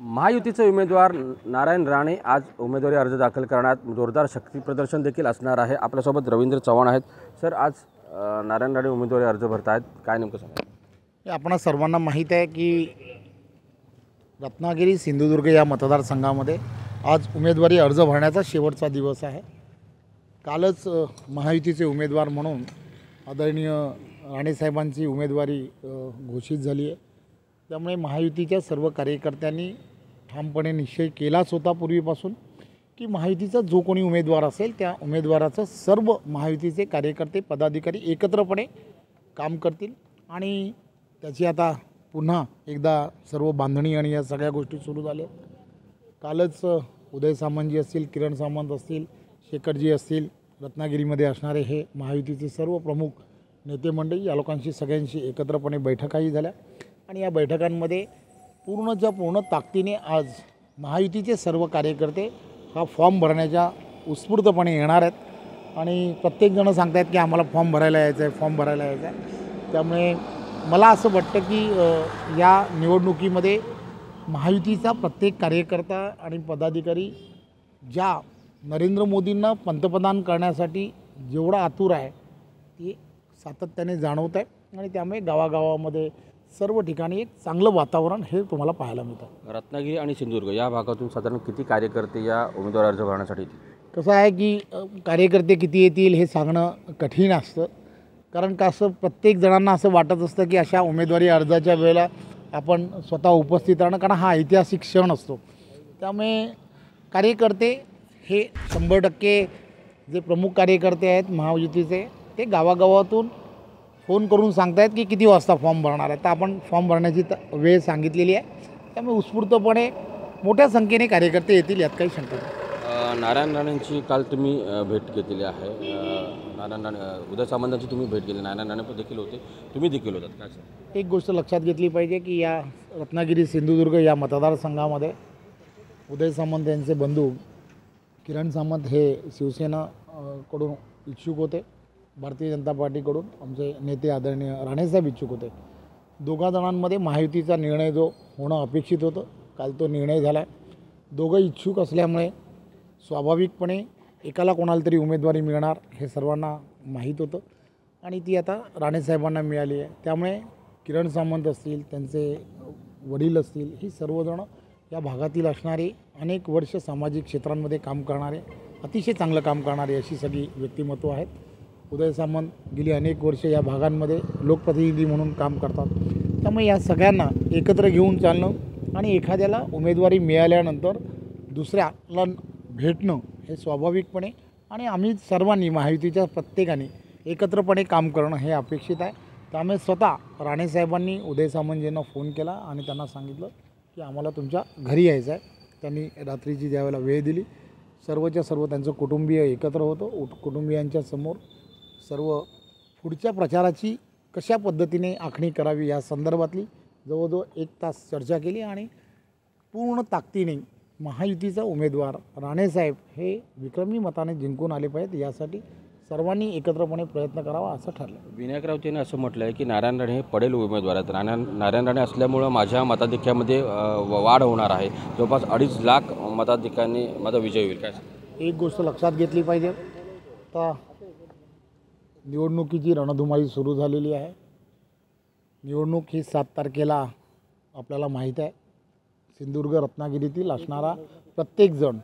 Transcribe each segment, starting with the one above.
महायुतीचे उमेदवार नारायण राणे आज उमेदवारी अर्ज दाखल करण्यात जोरदार शक्ती प्रदर्शन देखील असणार आहे। आपल्यासोबत रवींद्र चव्हाण आहेत। सर, आज नारायण राणे उमेदवारी अर्ज भरतायत, काय नेमकं सांगा? आपणा सर्वांना माहीत आहे की रत्नागिरी सिंधुदुर्ग या मतदारसंघामध्ये आज उमेदवारी अर्ज भरण्याचा शेवटचा दिवस आहे। कालच महायुतीचे उमेदवार म्हणून आदरणीय राणेसाहेबांची उमेदवारी घोषित झाली आहे। त्यामुळे महायुतीच्या सर्व कार्यकर्त्यांनी ठामपणे निश्चय केलाच होता पूर्वीपासून की महायुतीचा जो कोणी उमेदवार असेल त्या उमेदवाराचं सर्व महायुतीचे कार्यकर्ते पदाधिकारी एकत्रपणे काम करतील आणि त्याची आता पुन्हा एकदा सर्व बांधणी आणि या सगळ्या गोष्टी सुरू झाल्या। कालच उदय सामंतजी असतील, किरण सामंत असतील, शेखरजी असतील, रत्नागिरीमध्ये असणारे हे महायुतीचे सर्व प्रमुख नेते मंडळी या लोकांशी सगळ्यांशी एकत्रपणे बैठकाही झाल्या आणि या बैठकांमध्ये पूर्णच्या पूर्ण ताकदीने आज महायुतीचे सर्व कार्यकर्ते हा फॉर्म भरण्याच्या उत्स्फूर्तपणे येणार आहेत आणि प्रत्येकजण सांगत आहेत की आम्हाला फॉर्म भरायला यायचं आहे, फॉर्म भरायला यायचं आहे। त्यामुळे मला असं वाटतं की या निवडणुकीमध्ये महायुतीचा प्रत्येक कार्यकर्ता आणि पदाधिकारी ज्या नरेंद्र मोदींना पंतप्रधान करण्यासाठी जेवढा आतुर आहे ते सातत्याने जाणवत आहे आणि त्यामुळे गावागावामध्ये सर्व ठिकाणी एक चांगलं वातावरण हे तुम्हाला पाहायला मिळतं। रत्नागिरी आणि सिंधुदुर्ग या भागातून साधारण किती कार्यकर्ते या उमेदवारी अर्ज भरण्यासाठी येतील? कसं आहे की कार्यकर्ते किती येतील हे सांगणं कठीण असतं, कारण का असं प्रत्येक जणांना असं वाटत असतं की अशा उमेदवारी अर्जाच्या वेळेला आपण स्वतः उपस्थित राहणं, कारण हा ऐतिहासिक क्षण असतो। त्यामुळे कार्यकर्ते हे 100% जे प्रमुख कार्यकर्ते आहेत महायुतीचे ते गावागावातून फोन करून सांगतायत की किती वाजता फॉर्म भरणार आहे। तर आपण फॉर्म भरण्याची वेळ सांगितलेली आहे, त्यामुळे उत्स्फूर्तपणे मोठ्या संख्येने कार्यकर्ते येतील, यात काही शंका नाही। नारायण राणेंची काल तुम्ही भेट घेतलेली आहे। नारायण राणे, उदय सामंतांची तुम्ही भेट घेतली, नारायण राणे पण देखील होते, तुम्ही देखील होतात, काय सर? एक गोष्ट लक्षात घेतली पाहिजे की या रत्नागिरी सिंधुदुर्ग या मतदारसंघामध्ये उदय सामंत यांचे बंधू किरण सामंत हे शिवसेना कडून इच्छुक होते, भारतीय जनता पार्टीकडून आमचे नेते आदरणीय राणेसाहेब इच्छुक होते। दोघा जणांमध्ये महायुतीचा निर्णय जो होणं अपेक्षित होतं, काल तो निर्णय झाला आहे। दोघं इच्छुक असल्यामुळे स्वाभाविकपणे एकाला कोणाला तरी उमेदवारी मिळणार हे सर्वांना माहीत होतं आणि ती आता राणेसाहेबांना मिळाली आहे। त्यामुळे किरण सामंत असतील, त्यांचे वडील असतील, ही सर्वजण या भागातील असणारे अनेक वर्ष सामाजिक क्षेत्रांमध्ये काम करणारे, अतिशय चांगलं काम करणारे अशी सगळी व्यक्तिमत्व आहेत। उदय सामंत गेली अनेक वर्ष या भागांमध्ये लोकप्रतिनिधी म्हणून काम करतात। त्यामुळे या सगळ्यांना एकत्र घेऊन चालणं आणि एखाद्याला उमेदवारी मिळाल्यानंतर दुसऱ्याला भेटणं हे स्वाभाविकपणे आणि आम्ही सर्वांनी महायुतीच्या प्रत्येकाने एकत्रपणे काम करणं हे अपेक्षित आहे। त्यामुळे स्वतः राणेसाहेबांनी उदय सामंतजींना फोन केला आणि त्यांना सांगितलं की आम्हाला तुमच्या घरी यायचं आहे। त्यांनी रात्रीची ज्यावेळेला वेळ दिली, सर्वच्या सर्व त्यांचं कुटुंबीय एकत्र होतं। कुटुंबियांच्या समोर सर्व पुढच्या प्रचाराची कशा पद्धतीने आखणी करावी या संदर्भातली जवळजवळ 1 तास चर्चा केली आणि पूर्ण ताकदीने महायुतीचा उमेदवार राणेसाहेब हे विक्रमी मताने जिंकून आले पाहिजेत, यासाठी सर्वांनी एकत्रपणे प्रयत्न करावा असं ठरलं। विनायक राऊतांनी असं म्हटलं आहे की नारायण राणे हे पडेल उमेदवार आहेत। नारायण राणे असल्यामुळं माझ्या मताधिक्यामध्ये वाढ होणार आहे, जवळपास 2.5 लाख मताधिक्याने माझा विजय होईल, काय? एक गोष्ट लक्षात घेतली पाहिजे, तर निवडणुकीची रणधुमाळी सुरू झालेली आहे। निवडणूक ही 7 तारखेला आपल्याला माहीत आहे। सिंधुदुर्ग रत्नागिरीतील असणारा प्रत्येकजण,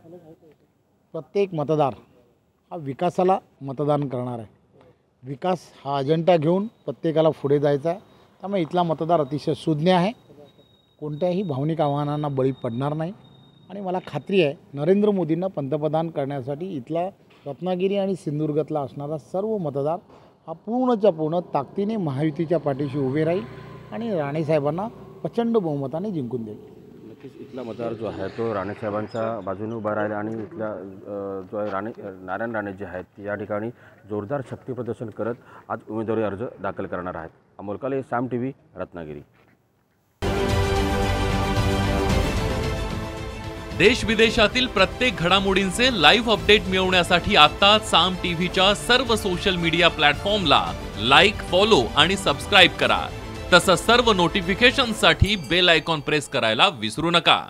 प्रत्येक मतदार हा विकासाला मतदान करणार आहे। विकास हा अजेंडा घेऊन प्रत्येकाला पुढे जायचा आहे। त्यामुळे इथला मतदार अतिशय सुज्ञ आहे, कोणत्याही भावनिक आव्हानांना बळी पडणार नाही आणि मला खात्री आहे नरेंद्र मोदींना पंतप्रधान करण्यासाठी इथला रत्नागिरी आणि सिंधुदुर्गातला असणारा सर्व मतदार हा पूर्णच्या पूर्ण ताकदीने महायुतीच्या पाठीशी उभे राहील आणि राणेसाहेबांना प्रचंड बहुमताने जिंकून देईल। नक्कीच इथला मतदार जो आहे तो राणेसाहेबांच्या बाजूने उभा राहील आणि इथल्या जो आहे नारायण राणे जे आहेत या ठिकाणी जोरदार शक्ती प्रदर्शन करत आज उमेदवारी अर्ज दाखल करणार आहेत। अमोल काळे, साम TV, रत्नागिरी। देश विदेशातील प्रत्येक घडामोडींचे लाईव्ह अपडेट मिळवण्यासाठी आता साम टीव्हीच्या सर्व सोशल मीडिया प्लॅटफॉर्मला लाईक, फॉलो आणि सबस्क्राईब करा। तसंच सर्व नोटिफिकेशनसाठी बेल आयकॉन प्रेस करायला विसरू नका।